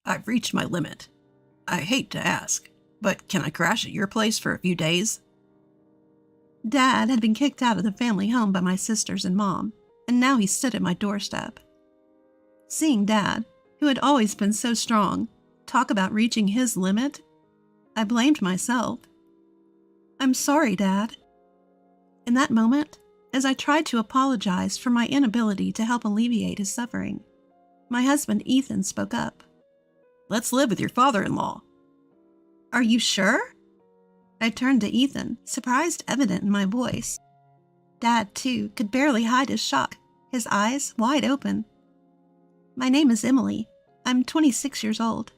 I've reached my limit. I hate to ask, but can I crash at your place for a few days? Dad had been kicked out of the family home by my sisters and Mom, and now he stood at my doorstep. Seeing Dad, who had always been so strong, talk about reaching his limit, I blamed myself. "I'm sorry, Dad." In that moment, as I tried to apologize for my inability to help alleviate his suffering, my husband Ethan spoke up. "Let's live with your father-in-law." "Are you sure?" I turned to Ethan, surprise evident in my voice. Dad, too, could barely hide his shock, his eyes wide open. "My name is Emily. I'm 26 years old.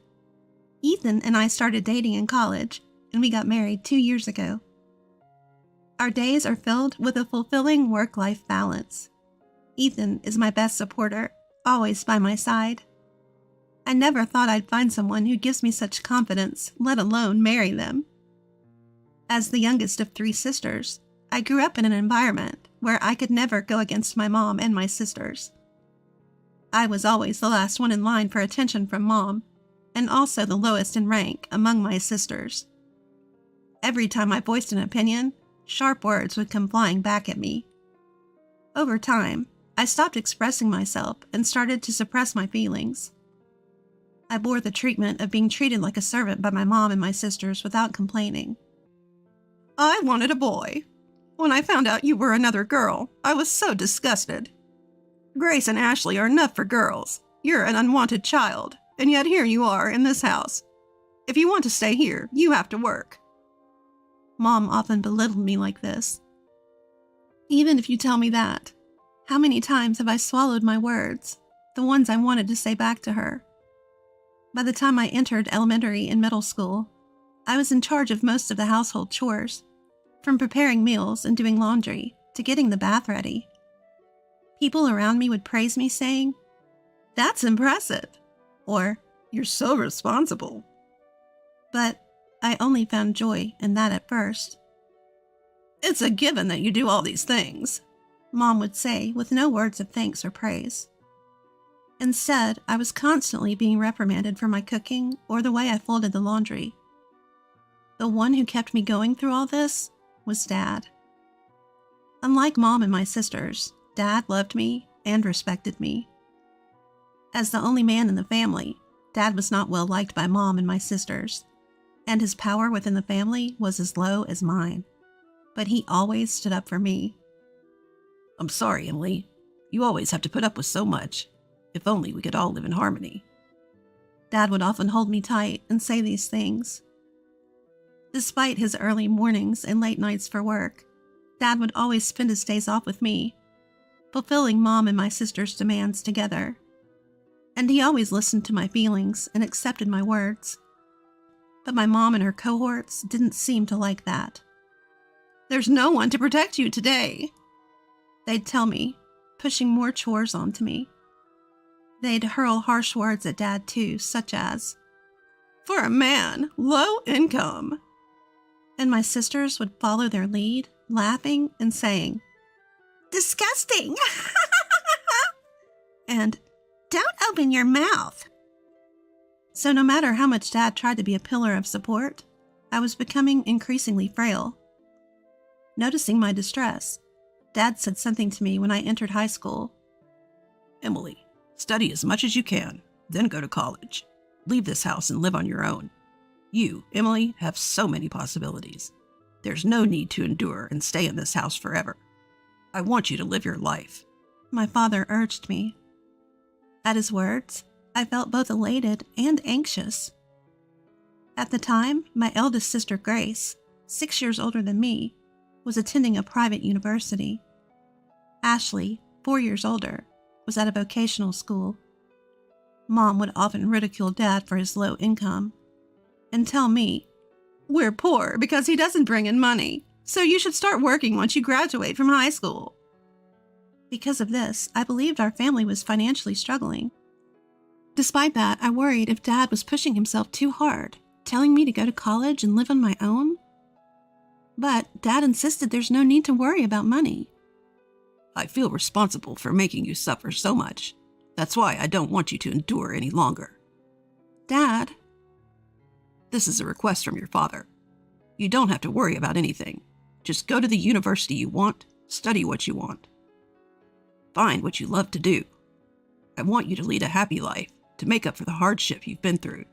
Ethan and I started dating in college, and we got married 2 years ago. Our days are filled with a fulfilling work-life balance. Ethan is my best supporter, always by my side. I never thought I'd find someone who gives me such confidence, let alone marry them. As the youngest of 3 sisters, I grew up in an environment where I could never go against my mom and my sisters. I was always the last one in line for attention from Mom, and also the lowest in rank among my sisters. Every time I voiced an opinion, sharp words would come flying back at me. Over time, I stopped expressing myself and started to suppress my feelings. I bore the treatment of being treated like a servant by my mom and my sisters without complaining. I wanted a boy. When I found out you were another girl, I was so disgusted. Grace and Ashley are enough for girls. You're an unwanted child, and yet here you are in this house. If you want to stay here, you have to work." Mom often belittled me like this. Even if you tell me that, how many times have I swallowed my words, the ones I wanted to say back to her? By the time I entered elementary and middle school, I was in charge of most of the household chores, from preparing meals and doing laundry to getting the bath ready. People around me would praise me, saying, "That's impressive," or "You're so responsible." But I only found joy in that at first. "It's a given that you do all these things," Mom would say with no words of thanks or praise. Instead, I was constantly being reprimanded for my cooking or the way I folded the laundry. The one who kept me going through all this was Dad. Unlike Mom and my sisters, Dad loved me and respected me. As the only man in the family, Dad was not well liked by Mom and my sisters, and his power within the family was as low as mine. But he always stood up for me. "I'm sorry, Emily. You always have to put up with so much. If only we could all live in harmony." Dad would often hold me tight and say these things. Despite his early mornings and late nights for work, Dad would always spend his days off with me, fulfilling Mom and my sister's demands together. And he always listened to my feelings and accepted my words. But my mom and her cohorts didn't seem to like that. "There's no one to protect you today," they'd tell me, pushing more chores onto me. They'd hurl harsh words at Dad too, such as, "For a man, low income." And my sisters would follow their lead, laughing and saying, "Disgusting!" and "Don't open your mouth." So no matter how much Dad tried to be a pillar of support, I was becoming increasingly frail. Noticing my distress, Dad said something to me when I entered high school. "Emily, study as much as you can, then go to college. Leave this house and live on your own. You, Emily, have so many possibilities. There's no need to endure and stay in this house forever. I want you to live your life," my father urged me. At his words, I felt both elated and anxious. At the time, my eldest sister Grace, 6 years older than me, was attending a private university. Ashley, 4 years older, was at a vocational school. Mom would often ridicule Dad for his low income and tell me, "We're poor because he doesn't bring in money, so you should start working once you graduate from high school." Because of this, I believed our family was financially struggling. Despite that, I worried if Dad was pushing himself too hard, telling me to go to college and live on my own. But Dad insisted there's no need to worry about money. "I feel responsible for making you suffer so much. That's why I don't want you to endure any longer." Dad, This is a request from your father. You don't have to worry about anything. Just go to the university you want, study what you want. Find what you love to do. I want you to lead a happy life to make up for the hardship you've been through.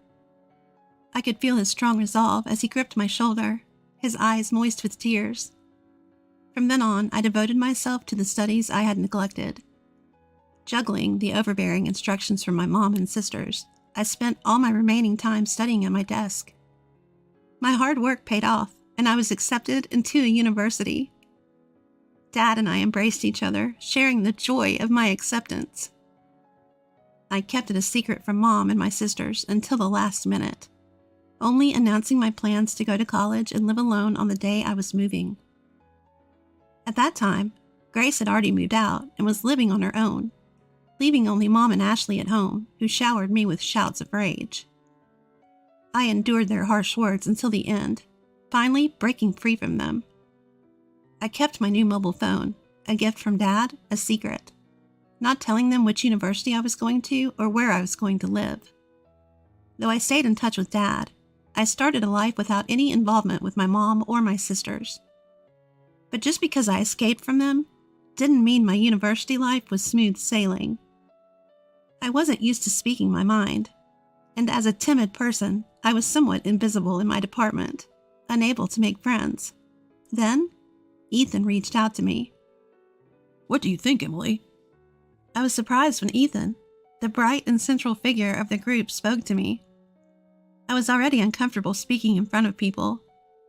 I could feel his strong resolve as he gripped my shoulder, his eyes moist with tears. From then on, I devoted myself to the studies I had neglected. Juggling the overbearing instructions from my mom and sisters, I spent all my remaining time studying at my desk. My hard work paid off, and I was accepted into a university. Dad and I embraced each other, sharing the joy of my acceptance. I kept it a secret from Mom and my sisters until the last minute, only announcing my plans to go to college and live alone on the day I was moving. At that time, Grace had already moved out and was living on her own, leaving only Mom and Ashley at home, who showered me with shouts of rage. I endured their harsh words until the end, finally breaking free from them. I kept my new mobile phone, a gift from Dad, a secret, not telling them which university I was going to or where I was going to live. Though I stayed in touch with Dad, I started a life without any involvement with my mom or my sisters. But just because I escaped from them didn't mean my university life was smooth sailing. I wasn't used to speaking my mind, and as a timid person, I was somewhat invisible in my department, unable to make friends. Then, Ethan reached out to me. What do you think, Emily? I was surprised when Ethan, the bright and central figure of the group, spoke to me. I was already uncomfortable speaking in front of people,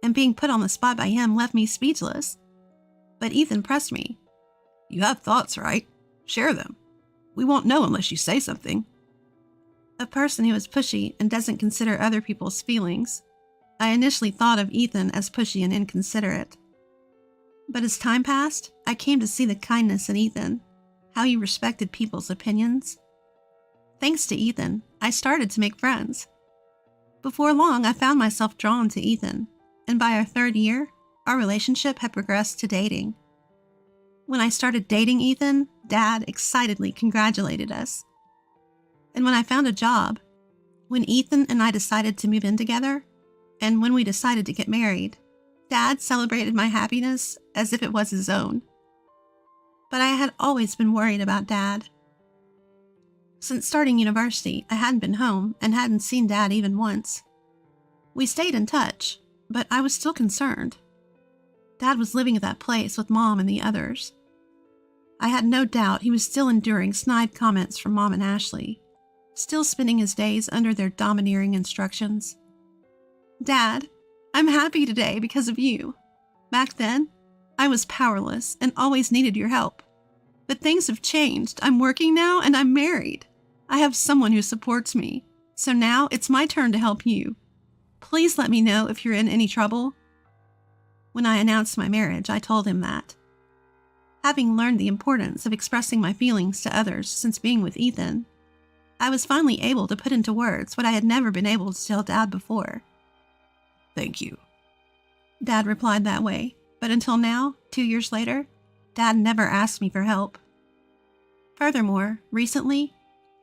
and being put on the spot by him left me speechless. But Ethan pressed me. You have thoughts, right? Share them. We won't know unless you say something. A person who is pushy and doesn't consider other people's feelings. I initially thought of Ethan as pushy and inconsiderate. But as time passed, I came to see the kindness in Ethan, how he respected people's opinions. Thanks to Ethan, I started to make friends. Before long, I found myself drawn to Ethan, and by our third year, our relationship had progressed to dating. When I started dating Ethan, Dad excitedly congratulated us. And when I found a job, when Ethan and I decided to move in together, and when we decided to get married, Dad celebrated my happiness as if it was his own. But I had always been worried about Dad. Since starting university, I hadn't been home and hadn't seen Dad even once. We stayed in touch, but I was still concerned. Dad was living at that place with Mom and the others. I had no doubt he was still enduring snide comments from Mom and Ashley, still spending his days under their domineering instructions. Dad, I'm happy today because of you. Back then, I was powerless and always needed your help. But things have changed. I'm working now and I'm married. I have someone who supports me. So now it's my turn to help you. Please let me know if you're in any trouble. When I announced my marriage, I told him that. Having learned the importance of expressing my feelings to others since being with Ethan, I was finally able to put into words what I had never been able to tell Dad before. Thank you. Dad replied that way, but until now, 2 years later, Dad never asked me for help. Furthermore, recently,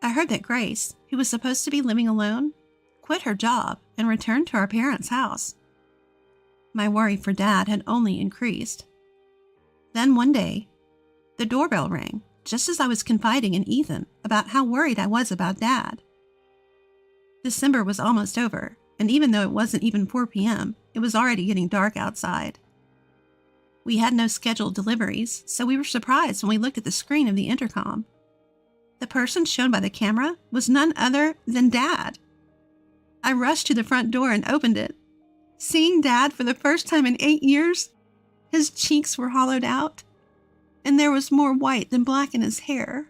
I heard that Grace, who was supposed to be living alone, quit her job and returned to our parents' house. My worry for Dad had only increased. Then one day, the doorbell rang just as I was confiding in Ethan about how worried I was about Dad. December was almost over, and even though it wasn't even 4 p.m., it was already getting dark outside. We had no scheduled deliveries, so we were surprised when we looked at the screen of the intercom. The person shown by the camera was none other than Dad. I rushed to the front door and opened it. Seeing Dad for the first time in 8 years, his cheeks were hollowed out, and there was more white than black in his hair.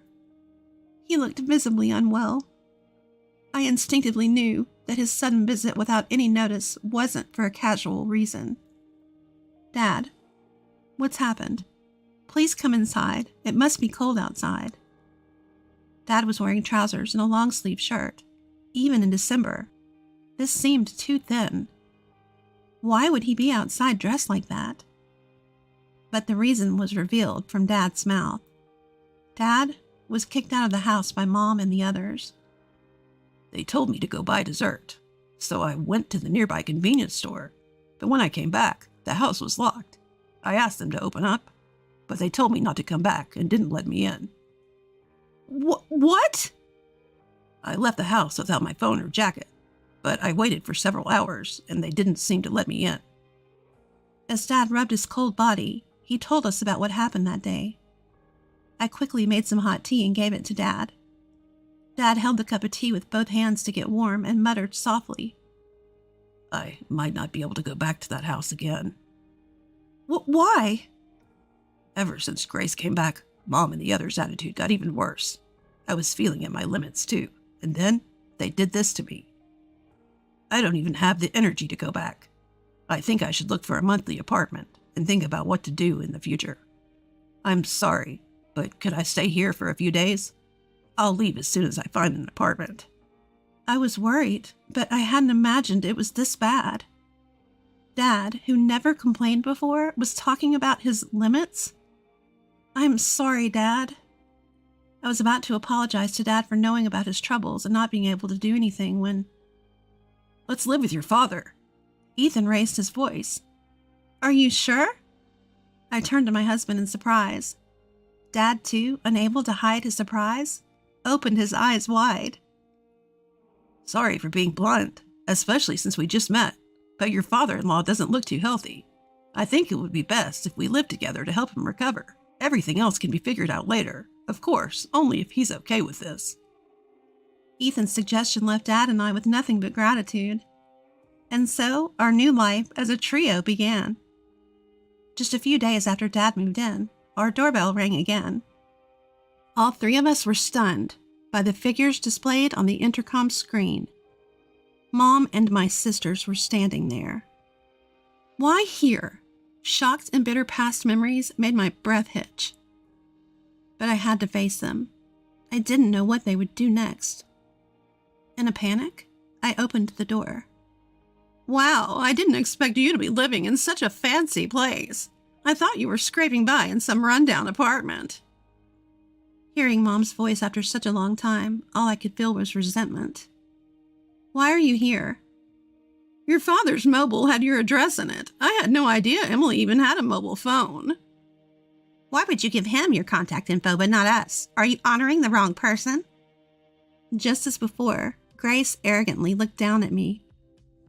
He looked visibly unwell. I instinctively knew that his sudden visit without any notice wasn't for a casual reason. Dad, what's happened? Please come inside. It must be cold outside. Dad was wearing trousers and a long-sleeve shirt, even in December. This seemed too thin. Why would he be outside dressed like that? But the reason was revealed from Dad's mouth. Dad was kicked out of the house by Mom and the others. They told me to go buy dessert, so I went to the nearby convenience store. But when I came back, the house was locked. I asked them to open up, but they told me not to come back and didn't let me in. What? I left the house without my phone or jacket, but I waited for several hours and they didn't seem to let me in. As Dad rubbed his cold body, he told us about what happened that day. I quickly made some hot tea and gave it to Dad. Dad held the cup of tea with both hands to get warm and muttered softly, I might not be able to go back to that house again. Why? Ever since Grace came back, Mom and the others' attitude got even worse. I was feeling at my limits too, and then they did this to me. I don't even have the energy to go back. I think I should look for a monthly apartment and think about what to do in the future. I'm sorry, but could I stay here for a few days? I'll leave as soon as I find an apartment. I was worried, but I hadn't imagined it was this bad. Dad, who never complained before, was talking about his limits? I'm sorry, Dad. I was about to apologize to Dad for knowing about his troubles and not being able to do anything when... Let's live with your father. Ethan raised his voice. Are you sure? I turned to my husband in surprise. Dad, too, unable to hide his surprise, opened his eyes wide. Sorry for being blunt, especially since we just met, but your father-in-law doesn't look too healthy. I think it would be best if we lived together to help him recover. Everything else can be figured out later, of course, only if he's okay with this. Ethan's suggestion left Dad and I with nothing but gratitude. And so, our new life as a trio began. Just a few days after Dad moved in, our doorbell rang again. All three of us were stunned by the figures displayed on the intercom screen. Mom and my sisters were standing there. Why here? Shocked and bitter past memories made my breath hitch. But I had to face them. I didn't know what they would do next. In a panic, I opened the door. Wow, I didn't expect you to be living in such a fancy place. I thought you were scraping by in some rundown apartment. Hearing Mom's voice after such a long time, all I could feel was resentment. Why are you here? Your father's mobile had your address in it. I had no idea Emily even had a mobile phone. Why would you give him your contact info but not us? Are you honoring the wrong person? Just as before, Grace arrogantly looked down at me.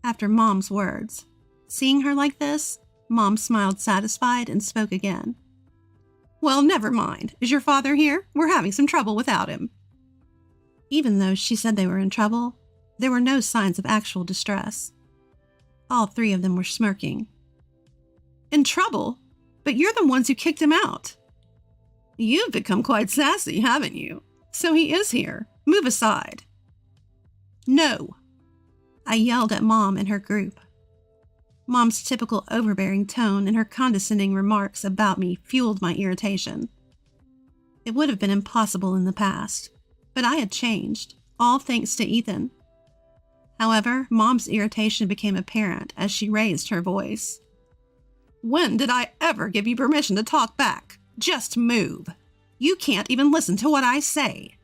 After Mom's words, seeing her like this, Mom smiled satisfied and spoke again. Well, never mind. Is your father here? We're having some trouble without him. Even though she said they were in trouble, there were no signs of actual distress. All three of them were smirking. In trouble? But you're the ones who kicked him out. You've become quite sassy, haven't you? So he is here. Move aside. No. I yelled at Mom and her group. Mom's typical overbearing tone and her condescending remarks about me fueled my irritation. It would have been impossible in the past, but I had changed, all thanks to Ethan. However, Mom's irritation became apparent as she raised her voice. When did I ever give you permission to talk back? Just move. You can't even listen to what I say.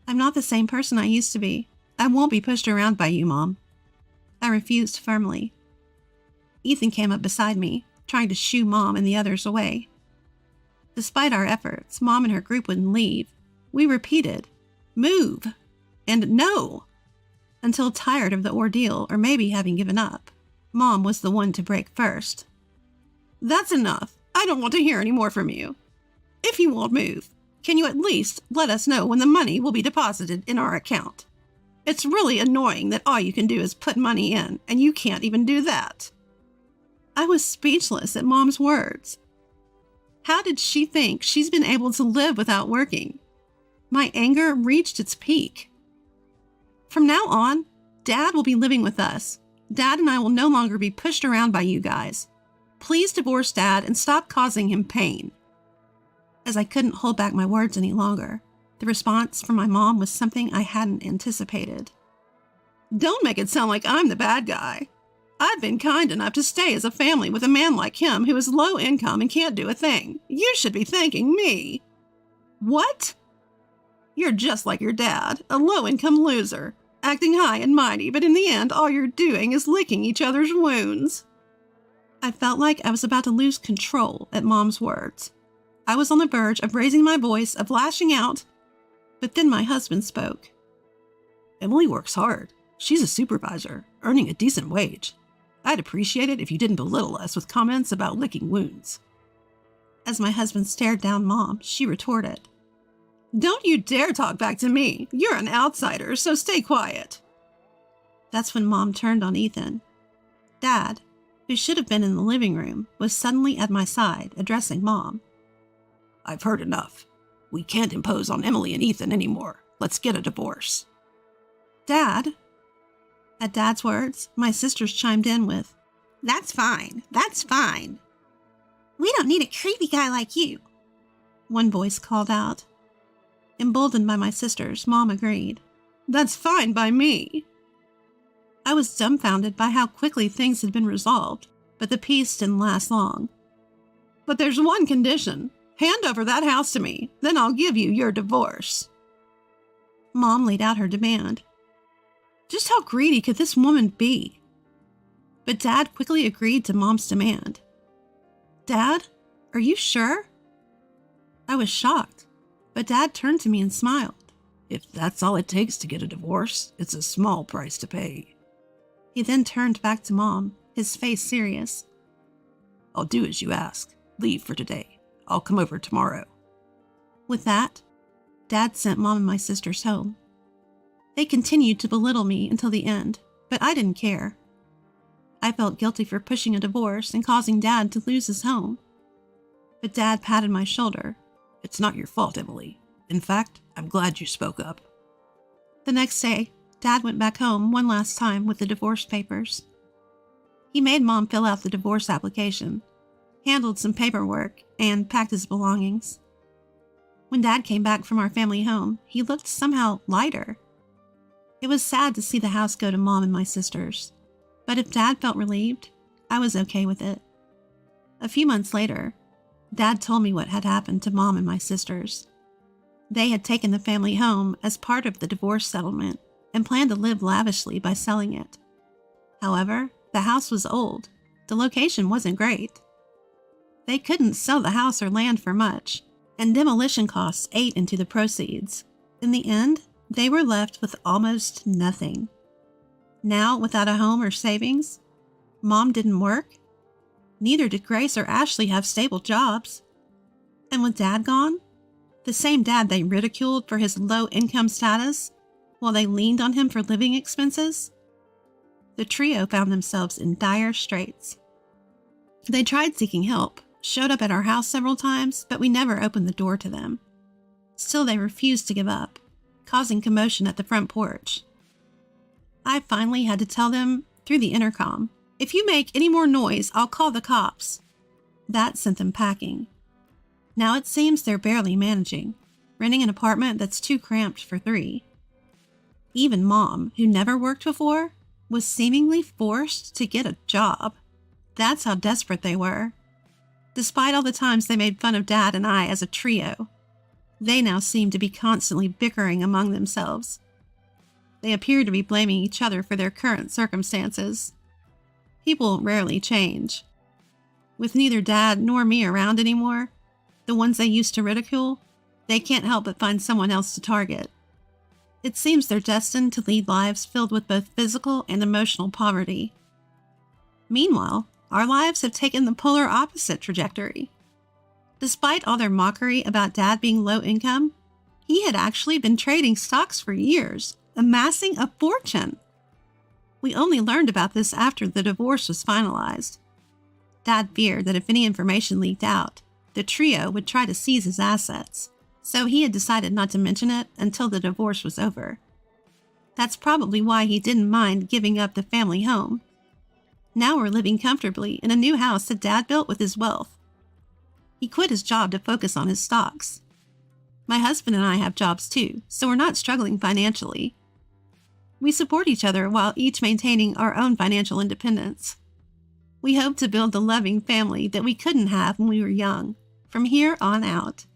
I'm not the same person I used to be. I won't be pushed around by you, Mom. I refused firmly. Ethan came up beside me, trying to shoo Mom and the others away. Despite our efforts, Mom and her group wouldn't leave. We repeated, move, and no, until tired of the ordeal or maybe having given up. Mom was the one to break first. That's enough. I don't want to hear any more from you. If you won't move, can you at least let us know when the money will be deposited in our account? It's really annoying that all you can do is put money in, and you can't even do that. I was speechless at Mom's words. How did she think she's been able to live without working? My anger reached its peak. From now on, Dad will be living with us. Dad and I will no longer be pushed around by you guys. Please divorce Dad and stop causing him pain. As I couldn't hold back my words any longer, the response from my mom was something I hadn't anticipated. Don't make it sound like I'm the bad guy. I've been kind enough to stay as a family with a man like him who is low income and can't do a thing. You should be thanking me. What? You're just like your dad, a low-income loser. acting high and mighty, but in the end, all you're doing is licking each other's wounds. I felt like I was about to lose control at Mom's words. I was on the verge of raising my voice, of lashing out, but then my husband spoke. Emily works hard. She's a supervisor, earning a decent wage. I'd appreciate it if you didn't belittle us with comments about licking wounds. As my husband stared down Mom, she retorted, Don't you dare talk back to me. You're an outsider, so stay quiet. That's when Mom turned on Ethan. Dad, who should have been in the living room, was suddenly at my side, addressing Mom. I've heard enough. We can't impose on Emily and Ethan anymore. Let's get a divorce. Dad? At Dad's words, my sisters chimed in with, That's fine. That's fine. We don't need a creepy guy like you. One voice called out. Emboldened by my sisters, Mom agreed. That's fine by me. I was dumbfounded by how quickly things had been resolved, but the peace didn't last long. But there's one condition. Hand over that house to me, then I'll give you your divorce. Mom laid out her demand. Just how greedy could this woman be? But Dad quickly agreed to Mom's demand. Dad, are you sure? I was shocked, but Dad turned to me and smiled. If that's all it takes to get a divorce, it's a small price to pay. He then turned back to Mom, his face serious. I'll do as you ask. Leave for today. I'll come over tomorrow. With that, Dad sent Mom and my sisters home. They continued to belittle me until the end, but I didn't care. I felt guilty for pushing a divorce and causing Dad to lose his home. But Dad patted my shoulder. It's not your fault, Emily. In fact, I'm glad you spoke up. The next day, Dad went back home one last time with the divorce papers. He made Mom fill out the divorce application, handled some paperwork, and packed his belongings. When Dad came back from our family home, he looked somehow lighter. It was sad to see the house go to Mom and my sisters, but if Dad felt relieved, I was okay with it. A few months later, Dad told me what had happened to Mom and my sisters. They had taken the family home as part of the divorce settlement and planned to live lavishly by selling it. However, the house was old. The location wasn't great. They couldn't sell the house or land for much, and demolition costs ate into the proceeds. In the end, they were left with almost nothing. Now, without a home or savings, Mom didn't work. Neither did Grace or Ashley have stable jobs. And with Dad gone, the same Dad they ridiculed for his low income status while they leaned on him for living expenses, the trio found themselves in dire straits. They tried seeking help, showed up at our house several times, but we never opened the door to them. Still, they refused to give up, causing commotion at the front porch. I finally had to tell them through the intercom, "If you make any more noise, I'll call the cops." That sent them packing. Now it seems they're barely managing, renting an apartment that's too cramped for 3. Even Mom, who never worked before, was seemingly forced to get a job. That's how desperate they were. Despite all the times they made fun of Dad and I as a trio, they now seem to be constantly bickering among themselves. They appear to be blaming each other for their current circumstances. People rarely change. With neither Dad nor me around anymore, the ones they used to ridicule, they can't help but find someone else to target. It seems they're destined to lead lives filled with both physical and emotional poverty. Meanwhile, our lives have taken the polar opposite trajectory. Despite all their mockery about Dad being low income, he had actually been trading stocks for years, amassing a fortune. We only learned about this after the divorce was finalized. Dad feared that if any information leaked out, the trio would try to seize his assets, so he had decided not to mention it until the divorce was over. That's probably why he didn't mind giving up the family home. Now we're living comfortably in a new house that Dad built with his wealth. He quit his job to focus on his stocks. My husband and I have jobs too, so we're not struggling financially. We support each other while each maintaining our own financial independence. We hope to build the loving family that we couldn't have when we were young, from here on out.